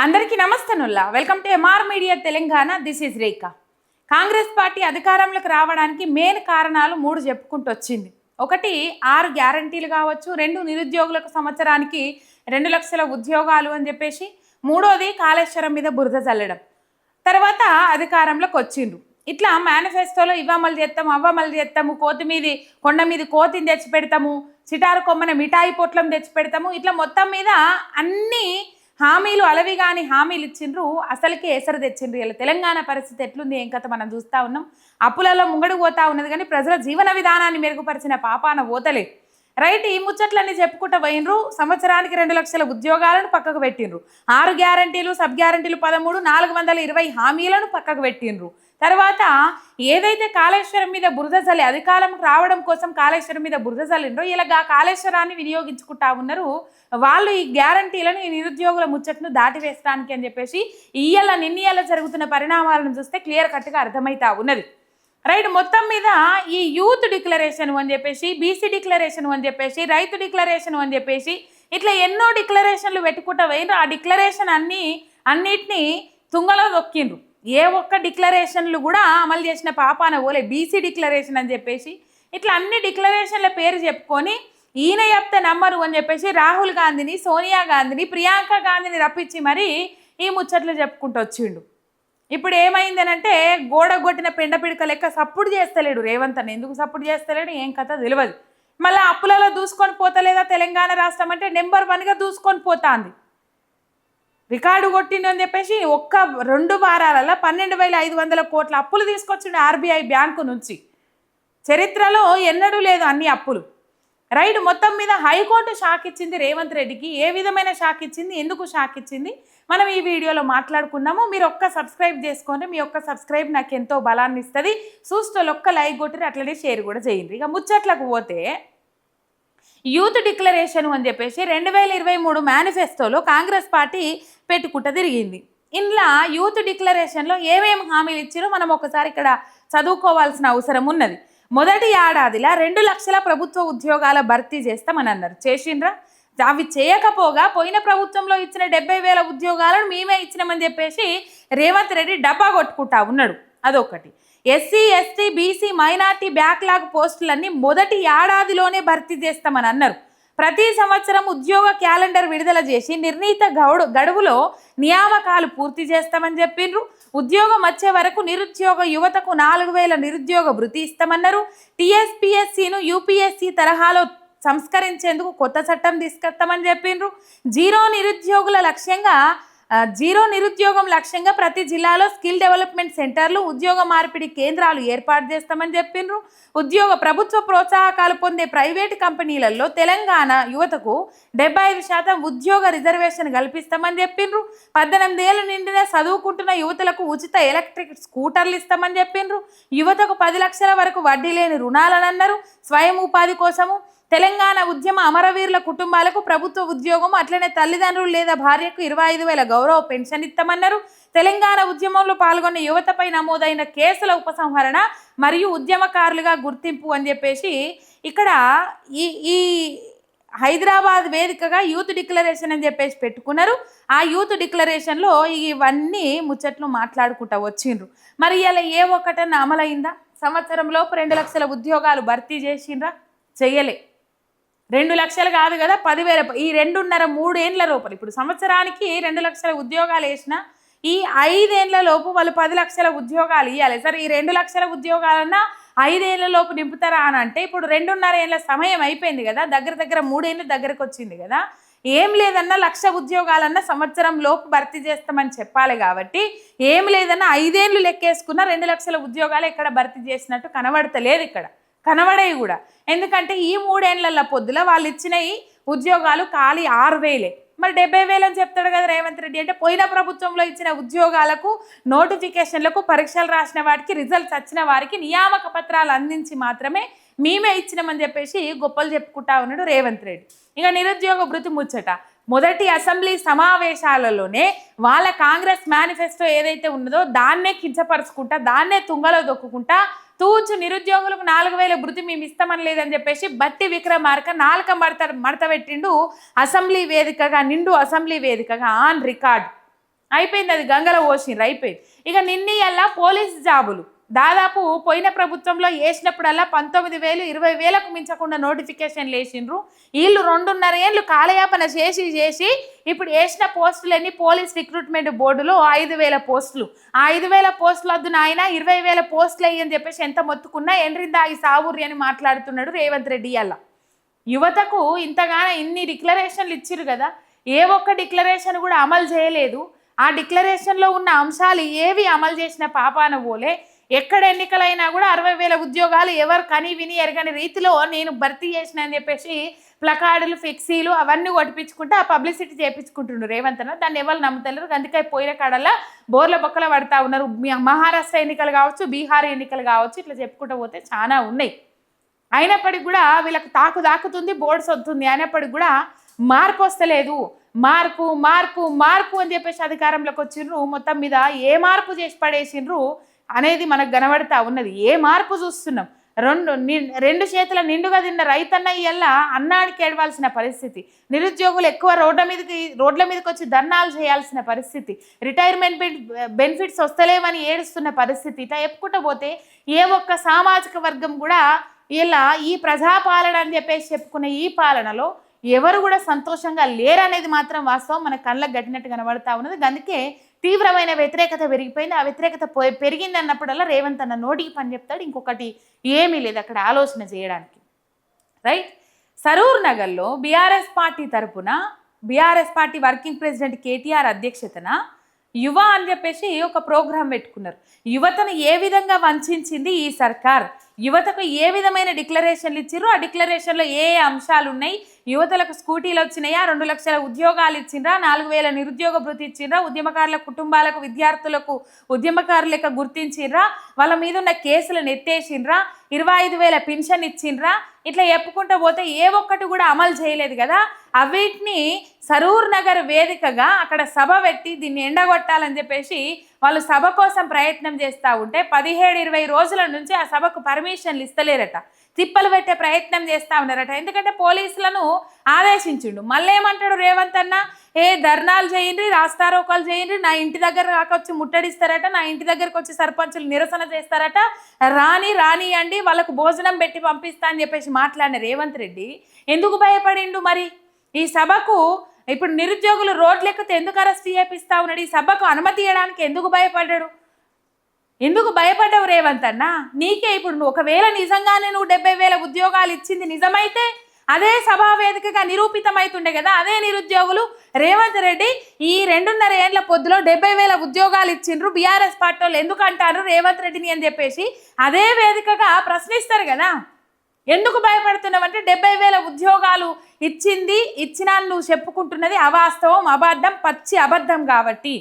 అందరికీ నమస్తనుల్లా welcome to MR media Telangana. This is Rekha. Congress party అధికారంలోకి రావడానికి మెయిన్ కారణాలు 3 చెప్పుకుంటూ వచ్చింది. ఒకటి 6 గ్యారంటీలు కావచ్చు, 2 నిరుద్యోగులకు సంవత్సరానికి 2 లక్షల ఉద్యోగాలు అని చెప్పేసి, మూడోది కాళేశ్వరం మీద బురద చల్లడం. తర్వాత అధికారంలోకి వచ్చిండ్రు. ఇట్లా మేనిఫెస్టోలో ఇవ్వమలు చేస్తాము, అవ్వమలు చేస్తాము, కోతిమీది కొండ మీద కోతిని తెచ్చి పెడతాము, చిటారు కొమ్మన మిఠాయి పొట్లం తెచ్చి పెడతాము, ఇట్లా మొత్తం మీద అన్ని హామీలు అలవి కానీ హామీలు ఇచ్చిండ్రు. అసలుకి ఎసరు తెచ్చిండ్రు. ఇలా తెలంగాణ పరిస్థితి ఎట్లుంది ఏం కథ మనం చూస్తూ ఉన్నాం. అప్పులలో ముంగడు పోతా ఉన్నది కానీ ప్రజల జీవన విధానాన్ని మెరుగుపరిచిన పాపాన పోతలే. రైట్, ఈ ముచ్చట్లన్నీ చెప్పుకుంటూ పోయినరు. సంవత్సరానికి 2 లక్షల ఉద్యోగాలను పక్కకు పెట్టిండ్రు. 6 గ్యారంటీలు, సబ్ గ్యారంటీలు 13, 420 హామీలను పక్కకు పెట్టిండ్రు. తర్వాత ఏదైతే కాళేశ్వరం మీద బురద చల్లి అధికారం రావడం కోసం కాళేశ్వరం మీద బురద చల్లిండ్రో ఇలా కాళేశ్వరాన్ని వినియోగించుకుంటా ఉన్నారు. వాళ్ళు ఈ గ్యారంటీలను, ఈ నిరుద్యోగుల ముచ్చట్ను దాటివేయడానికి అని చెప్పేసి నిన్నీయాల జరుగుతున్న పరిణామాలను చూస్తే క్లియర్ కట్గా అర్థమవుతా ఉన్నది. రైట్, మొత్తం మీద ఈ యూత్ డిక్లరేషన్ అని చెప్పేసి, బీసీ డిక్లరేషన్ అని చెప్పేసి, రైతు డిక్లరేషన్ అని చెప్పేసి ఇట్లా ఎన్నో డిక్లరేషన్లు పెట్టుకుంటా పోయినరు. ఆ డిక్లరేషన్ అన్నిటినీ తుంగలో దొక్కిండ్రు. ఏ ఒక్క డిక్లరేషన్లు కూడా అమలు చేసిన పాపాన పోలే. బీసీ డిక్లరేషన్ అని చెప్పేసి ఇట్లా అన్ని డిక్లరేషన్ల పేరు చెప్పుకొని ఈయన చెప్తే నమ్మరు అని చెప్పేసి రాహుల్ గాంధీని, సోనియా గాంధీని, ప్రియాంక గాంధీని రప్పించి మరి ఈ ముచ్చట్లు చెప్పుకుంటూ వచ్చిండు. ఇప్పుడు ఏమైందనంటే గోడ కొట్టిన పెండ పిడక లెక్క సపోర్ట్ చేస్తలేడు రేవంత్ అని. ఎందుకు సపోర్ట్ చేస్తలేడు ఏం కథ తెలియదు. మళ్ళీ అప్పులలో దూసుకొని పోతలేదా తెలంగాణ రాష్ట్రం అంటే నెంబర్ 1గా దూసుకొని పోతాంది. రికార్డు కొట్టిందని చెప్పేసి ఒక్క 2 వారాలలో 12,500 కోట్ల అప్పులు తీసుకొచ్చిండు ఆర్బీఐ బ్యాంకు నుంచి. చరిత్రలో ఎన్నడూ లేదు అన్ని అప్పులు. రైట్, మొత్తం మీద హైకోర్టు షాక్ ఇచ్చింది రేవంత్ రెడ్డికి. ఏ విధమైన షాక్ ఇచ్చింది, ఎందుకు షాక్ ఇచ్చింది మనం ఈ వీడియోలో మాట్లాడుకుందాము. మీరు ఒక్క సబ్స్క్రైబ్ చేసుకోండి. మీ ఒక్క సబ్స్క్రైబ్ నాకు ఎంతో బలాన్ని ఇస్తుంది. చూస్తూ ఒక్క లైక్ కొట్టి అట్లనే షేర్ కూడా చేయండి. ఇక ముచ్చట్లకు పోతే యూత్ డిక్లరేషన్ అని చెప్పేసి 2023 మేనిఫెస్టోలో కాంగ్రెస్ పార్టీ పెట్టుకుంటూ తిరిగింది. ఇంట్లో యూత్ డిక్లరేషన్లో ఏమేమి హామీలు ఇచ్చారో మనం ఒకసారి ఇక్కడ చదువుకోవాల్సిన అవసరం ఉన్నది. మొదటి ఏడాదిలో 2 లక్షల ప్రభుత్వ ఉద్యోగాల భర్తీ చేస్తామని అన్నారు. చేసిండ్రా? అవి చేయకపోగా పోయిన ప్రభుత్వంలో ఇచ్చిన 70,000 ఉద్యోగాలను మేమే ఇచ్చినామని చెప్పేసి రేవంత్ రెడ్డి డబ్బా కొట్టుకుంటా ఉన్నాడు. అదొకటి. SC, ST, BC, minority backlog పోస్టులన్నీ మొదటి ఏడాదిలోనే భర్తీ చేస్తామని అన్నారు. ప్రతి సంవత్సరం ఉద్యోగ క్యాలెండర్ విడుదల చేసి నిర్ణీత గడువులో నియామకాలు పూర్తి చేస్తామని చెప్పిండ్రు. ఉద్యోగం వచ్చే వరకు నిరుద్యోగ యువతకు 4,000 నిరుద్యోగ భృతి ఇస్తామన్నారు. టీఎస్పీఎస్సీను యూపీఎస్సీ తరహాలో సంస్కరించేందుకు కొత్త చట్టం తీసుకొస్తామని చెప్పిండ్రు. జీరో నిరుద్యోగం లక్ష్యంగా ప్రతి జిల్లాలో స్కిల్ డెవలప్మెంట్ సెంటర్లు, ఉద్యోగ మార్పిడి కేంద్రాలు ఏర్పాటు చేస్తామని చెప్పిండ్రు. ప్రభుత్వ ప్రోత్సాహకాలు పొందే ప్రైవేటు కంపెనీలలో తెలంగాణ యువతకు 75% ఉద్యోగ రిజర్వేషన్ కల్పిస్తామని చెప్పిండ్రు. 18 ఏళ్ళు నిండిన చదువుకుంటున్న యువతులకు ఉచిత ఎలక్ట్రిక్ స్కూటర్లు ఇస్తామని చెప్పిండ్రు. యువతకు 10 లక్షల వరకు వడ్డీ లేని రుణాలని అన్నారు. స్వయం ఉపాధి కోసము తెలంగాణ ఉద్యమ అమరవీరుల కుటుంబాలకు ప్రభుత్వ ఉద్యోగం, అట్లనే తల్లిదండ్రులు లేదా భార్యకు 25,000 గౌరవ పెన్షన్ ఇస్తామన్నారు. తెలంగాణ ఉద్యమంలో పాల్గొన్న యువతపై నమోదైన కేసుల ఉపసంహరణ మరియు ఉద్యమకారులుగా గుర్తింపు అని చెప్పేసి ఇక్కడ ఈ హైదరాబాద్ వేదికగా యూత్ డిక్లరేషన్ అని చెప్పేసి పెట్టుకున్నారు. ఆ యూత్ డిక్లరేషన్లో ఇవన్నీ ముచ్చట్లు మాట్లాడుకుంటూ వచ్చిండ్రు. మరి ఇలా ఏ ఒక్కటన్నా అమలైందా? సంవత్సరంలోపు 2 లక్షల ఉద్యోగాలు భర్తీ చేసిండ్రా? చెయ్యలే. 2 లక్షలు కాదు కదా, 10,000. ఈ 2.5-3 ఏండ్ల లోపల ఇప్పుడు సంవత్సరానికి 2 లక్షల ఉద్యోగాలు వేసిన ఈ 5 ఏండ్ల లోపు వాళ్ళు 10 లక్షల ఉద్యోగాలు ఇవ్వాలి. సరే, ఈ 2 లక్షల ఉద్యోగాలన్నా 5 ఏళ్ల లోపు నింపుతారా అని అంటే ఇప్పుడు 2.5 ఏళ్ల సమయం అయిపోయింది కదా, దగ్గర 3 ఏళ్ళు దగ్గరకు వచ్చింది కదా. ఏం లేదన్నా 1,00,000 ఉద్యోగాలన్నా సంవత్సరం లోపు భర్తీ చేస్తామని చెప్పాలి. కాబట్టి ఏం లేదన్నా 5 ఏళ్ళు లెక్కేసుకున్న 2 లక్షల ఉద్యోగాలు ఎక్కడ భర్తీ చేసినట్టు కనబడతలేదు. ఇక్కడ కనబడేవి కూడా. ఎందుకంటే ఈ 3 ఏళ్ల పొద్దుల వాళ్ళు ఇచ్చిన ఈ ఉద్యోగాలు ఖాళీ 6,000. మరి 70,000 అని చెప్తాడు కదా రేవంత్ రెడ్డి. అంటే పోయిన ప్రభుత్వంలో ఇచ్చిన ఉద్యోగాలకు, నోటిఫికేషన్లకు, పరీక్షలు రాసిన వాటికి, రిజల్ట్స్ వచ్చిన వారికి నియామక పత్రాలు అందించి మాత్రమే మేమే ఇచ్చినామని చెప్పేసి గొప్పలు చెప్పుకుంటా ఉన్నాడు రేవంత్ రెడ్డి. ఇక నిరుద్యోగ భృతి ముచ్చట మొదటి అసెంబ్లీ సమావేశాలలోనే వాళ్ళ కాంగ్రెస్ మేనిఫెస్టో ఏదైతే ఉన్నదో దాన్నే కించపరుచుకుంటా, దాన్నే తుంగలో దొక్కుకుంటా తూచు నిరుద్యోగులకు 4,000 భృతి మేము ఇస్తామని లేదని చెప్పేసి బట్టి విక్రమార్క నాలుక మడత పెట్టిండు అసెంబ్లీ వేదికగా, నిండు అసెంబ్లీ వేదికగా ఆన్ రికార్డ్. అయిపోయింది, అది గంగలో పోసిండ్రు, అయిపోయింది. ఇక నిన్నయల్లా పోలీస్ జాబులు దాదాపు పోయిన ప్రభుత్వంలో వేసినప్పుడల్లా 19,000 20,000కు మించకుండా నోటిఫికేషన్లు వేసిండ్రు. వీళ్ళు 2.5 ఏళ్ళు కాలయాపన చేసి ఇప్పుడు వేసిన పోస్టులన్నీ పోలీస్ రిక్రూట్మెంట్ బోర్డులో 5,000 పోస్టులు. ఆ 5,000 పోస్టులు వద్దు నాయన 20,000 పోస్టులు అయ్యని చెప్పేసి ఎంత మొత్తుకున్నా ఎండ్రిందా ఈ సావుర్రి అని మాట్లాడుతున్నాడు రేవంత్ రెడ్డి. అలా యువతకు ఇంతగానో ఇన్ని డిక్లరేషన్లు ఇచ్చిరు కదా, ఏ ఒక్క డిక్లరేషన్ కూడా అమలు చేయలేదు. ఆ డిక్లరేషన్లో ఉన్న అంశాలు ఏవి అమలు చేసిన పాపాన పోలే. ఎక్కడ ఎన్నికలైనా కూడా 60,000 ఉద్యోగాలు ఎవరు కని విని ఎరగని రీతిలో నేను భర్తీ చేసిన అని చెప్పేసి ప్లకార్డులు ఫ్లెక్సీలు అవన్నీ కొట్టిపించుకుంటే ఆ పబ్లిసిటీ చేయించుకుంటుండ్రు రేవంత్ అన్న. దాన్ని ఎవరు నమ్ముతలేరు. అందుకే పోయిన కాడల్లా బోర్ల బొక్కల పడతా ఉన్నారు. మహారాష్ట్ర ఎన్నికలు కావచ్చు, బీహార్ ఎన్నికలు కావచ్చు, ఇట్లా చెప్పుకుంటూ పోతే చాలా ఉన్నాయి. అయినప్పటికి కూడా వీళ్ళకి దాకుతుంది, బోర్డ్స్ వస్తుంది. అయినప్పటికి కూడా మార్పు వస్తలేదు. మార్పు మార్పు మార్పు అని చెప్పేసి అధికారంలోకి వచ్చిండ్రు. మొత్తం మీద ఏ మార్పు చేసి పడేసిండ్రు అనేది మనకు కనబడతా ఉన్నది. ఏ మార్పు చూస్తున్నాం? రెండు చేతుల నిండుగా తిన్న రైతన్న ఇయ్యల్లా అన్నాడికి ఏడవాల్సిన పరిస్థితి, నిరుద్యోగులు ఎక్కువ రోడ్ల మీదకి వచ్చి ధర్నాలు చేయాల్సిన పరిస్థితి, రిటైర్మెంట్ బెనిఫిట్స్ వస్తలేవని ఏడుస్తున్న పరిస్థితి. ఇట్లా చెప్పుకుంటూ పోతే ఏ ఒక్క సామాజిక వర్గం కూడా ఇలా ఈ ప్రజాపాలన అని చెప్పేసి చెప్పుకున్న ఈ పాలనలో ఎవరు కూడా సంతోషంగా లేరనేది మాత్రం వాస్తవం మన కళ్ళకు గట్టినట్టు కనబడతా ఉన్నది. అందుకే తీవ్రమైన వ్యతిరేకత పెరిగిపోయింది. ఆ వ్యతిరేకత పెరిగింది అన్నప్పుడల్లా రేవంత్ అన్న నోటికి పని చెప్తాడు, ఇంకొకటి ఏమీ లేదు అక్కడ ఆలోచన చేయడానికి. రైట్. సరూర్ నగర్లో బీఆర్ఎస్ పార్టీ తరపున BRS party working president KTR అధ్యక్షతన యువ అని చెప్పేసి ఒక ప్రోగ్రాం పెట్టుకున్నారు. యువతను ఏ విధంగా వంచింది ఈ సర్కార్, యువతకు ఏ విధమైన డిక్లరేషన్లు ఇచ్చిర్రు, ఆ డిక్లరేషన్లో ఏ అంశాలు ఉన్నాయి, యువతలకు స్కూటీలు వచ్చినాయా, 2 లక్షల ఉద్యోగాలు ఇచ్చిండ్రా, 4,000 నిరుద్యోగ భృతి ఇచ్చిండ్రా, ఉద్యమకారుల కుటుంబాలకు విద్యార్థులకు ఉద్యమకారులకు గుర్తించిండ్రా, వాళ్ళ మీద ఉన్న కేసులను ఎత్తేసిండ్రా, 25,000 పెన్షన్ ఇచ్చిండ్రా, ఇట్లా చెప్పుకుంటూ పోతే ఏ ఒక్కటి కూడా అమలు చేయలేదు కదా. అవిటిని సరూర్ నగర్ వేదికగా అక్కడ సభ పెట్టి దీన్ని ఎండగొట్టాలని చెప్పేసి వాళ్ళు సభ కోసం ప్రయత్నం చేస్తూ ఉంటే 17-20 రోజుల నుంచి ఆ సభకు పర్మిషన్లు ఇస్తలేరట, తిప్పలు పెట్టే ప్రయత్నం చేస్తూ ఉన్నారట. ఎందుకంటే పోలీసులను ఆదేశించిండు. మళ్ళీ ఏమంటాడు రేవంత్ అన్న, ధర్నాలు చేయండి, రాస్తారోకాలు చేయండి, నా ఇంటి దగ్గర వచ్చి ముట్టడిస్తారట, నా ఇంటి దగ్గరకు వచ్చి సర్పంచులు నిరసన చేస్తారట, రానియండి వాళ్ళకు భోజనం పెట్టి పంపిస్తా అని చెప్పేసి మాట్లాడిన రేవంత్ రెడ్డి ఎందుకు భయపడిండు మరి? ఈ సభకు ఇప్పుడు నిరుద్యోగులు రోడ్లెక్కితే ఎందుకు అరెస్ట్ చేపిస్తా ఉన్నాడు? ఈ సభకు అనుమతి ఇవ్వడానికి ఎందుకు భయపడ్డాడు? ఎందుకు భయపడ్డావు రేవంత్ అన్న? నీకే ఇప్పుడు ఒకవేళ నిజంగానే నువ్వు 70,000 ఉద్యోగాలు ఇచ్చింది నిజమైతే అదే సభా వేదికగా నిరూపితమైతుండే కదా. అదే నిరుద్యోగులు రేవంత్ రెడ్డి ఈ 2.5 ఏళ్ల పొద్దులో 70,000 ఉద్యోగాలు ఇచ్చిండ్రు బీఆర్ఎస్ పార్టీ వాళ్ళు ఎందుకు అంటారు రేవంత్ రెడ్డిని అని చెప్పేసి అదే వేదికగా ప్రశ్నిస్తారు కదా. ఎందుకు భయపడుతున్నావు అంటే 70,000 ఉద్యోగాలు ఇచ్చినా నువ్వు చెప్పుకుంటున్నది అవాస్తవం, అబద్ధం, పచ్చి అబద్ధం కాబట్టి.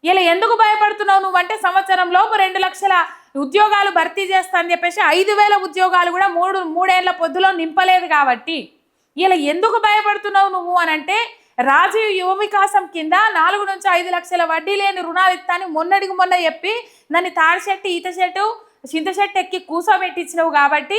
ఇలా ఎందుకు భయపడుతున్నావు నువ్వు అంటే సంవత్సరంలోపు 2 లక్షల ఉద్యోగాలు భర్తీ చేస్తా అని చెప్పేసి 5,000 ఉద్యోగాలు కూడా 3 ఏళ్ల పొద్దులో నింపలేదు కాబట్టి. ఇలా ఎందుకు భయపడుతున్నావు నువ్వు అని అంటే రాజీవ్ యువ వికాసం కింద 4 నుంచి 5 లక్షల వడ్డీ లేని రుణాలు ఇస్తాను మొన్నటికి మొన్న చెప్పి దాన్ని తాడిచెట్టు ఈత చెట్టు చింతచెట్టు ఎక్కి కూసోబెట్టించినవు కాబట్టి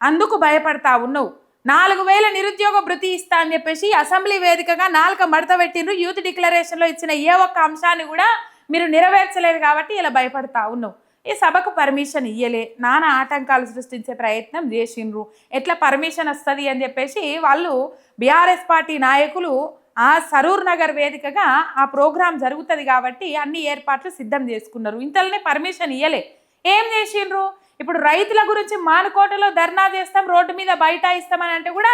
అందుకు భయపడతా ఉన్నావు. 4,000 నిరుద్యోగ భృతి ఇస్తా అని చెప్పేసి అసెంబ్లీ వేదికగా 4 మడత పెట్టిండ్రు. యూత్ డిక్లరేషన్లో ఇచ్చిన ఏ ఒక్క అంశాన్ని కూడా మీరు నెరవేర్చలేదు కాబట్టి ఇలా భయపడతా ఉన్నావు. ఈ సభకు పర్మిషన్ ఇయ్యలే, నానా ఆటంకాలు సృష్టించే ప్రయత్నం చేసిండ్రు. ఎట్లా పర్మిషన్ వస్తుంది అని చెప్పేసి వాళ్ళు బీఆర్ఎస్ పార్టీ నాయకులు ఆ సరూర్ నగర్ వేదికగా ఆ ప్రోగ్రాం జరుగుతుంది కాబట్టి అన్ని ఏర్పాట్లు సిద్ధం చేసుకున్నారు. ఇంతలోనే పర్మిషన్ ఇయ్యలే. ఏం చేసిండ్రు? ఇప్పుడు రైతుల గురించి మానుకోటలో ధర్నా చేస్తాం, రోడ్డు మీద బైఠాయిస్తామని అంటే కూడా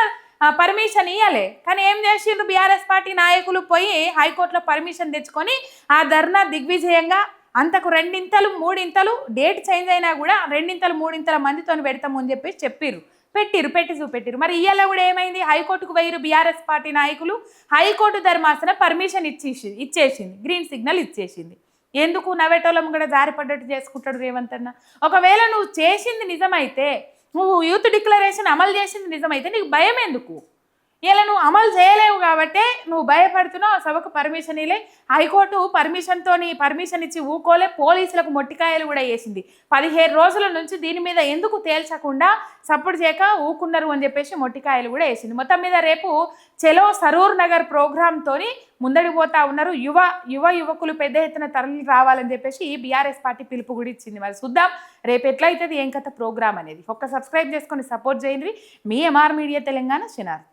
పర్మిషన్ ఇవ్వలే. కానీ ఏం చేసిండ్రు బీఆర్ఎస్ పార్టీ నాయకులు పోయి హైకోర్టులో పర్మిషన్ తెచ్చుకొని ఆ ధర్నా దిగ్విజయంగా అంతకు 2 3 డేట్ చేంజ్ అయినా కూడా 2 3 మందితో పెడతాము అని చెప్పేసి పెట్టి చూపెట్టిరు. మరి ఇయ్యాల కూడా ఏమైంది? హైకోర్టుకు పోయిరు బీఆర్ఎస్ పార్టీ నాయకులు. హైకోర్టు ధర్మాసనం పర్మిషన్ ఇచ్చేసింది, గ్రీన్ సిగ్నల్ ఇచ్చేసింది. ఎందుకు నవ్వేటోళ్ళం కూడా జారిపడ్డట్టు చేసుకుంటాడు రేవంత్ అన్న? ఒకవేళ నువ్వు చేసింది నిజమైతే, నువ్వు యూత్ డిక్లరేషన్ అమలు చేసింది నిజమైతే నీకు భయం ఎందుకు? ఇలా నువ్వు అమలు చేయలేవు కాబట్టే నువ్వు భయపడుతున్నావు. సభకు పర్మిషన్ ఇలే, హైకోర్టు పర్మిషన్ ఇచ్చి ఊకోలే, పోలీసులకు మొట్టికాయలు కూడా వేసింది. 17 రోజుల నుంచి దీని మీద ఎందుకు తేల్చకుండా సపోర్ట్ చేయక ఊకున్నారు అని చెప్పేసి మొట్టికాయలు కూడా వేసింది. మొత్తం మీద రేపు చలో సరూర్ నగర్ ప్రోగ్రాంతో ముందడికి పోతా ఉన్నారు. యువకులు పెద్ద ఎత్తున తరలి రావాలని చెప్పేసి బీఆర్ఎస్ పార్టీ పిలుపు కూడా ఇచ్చింది. మరి చూద్దాం రేపు ఎట్లయితుంది ఏం కథ ప్రోగ్రామ్ అనేది. ఒక్క సబ్స్క్రైబ్ చేసుకొని సపోర్ట్ చేయండి. మీ ఎంఆర్ మీడియా తెలంగాణ చిన్నారు.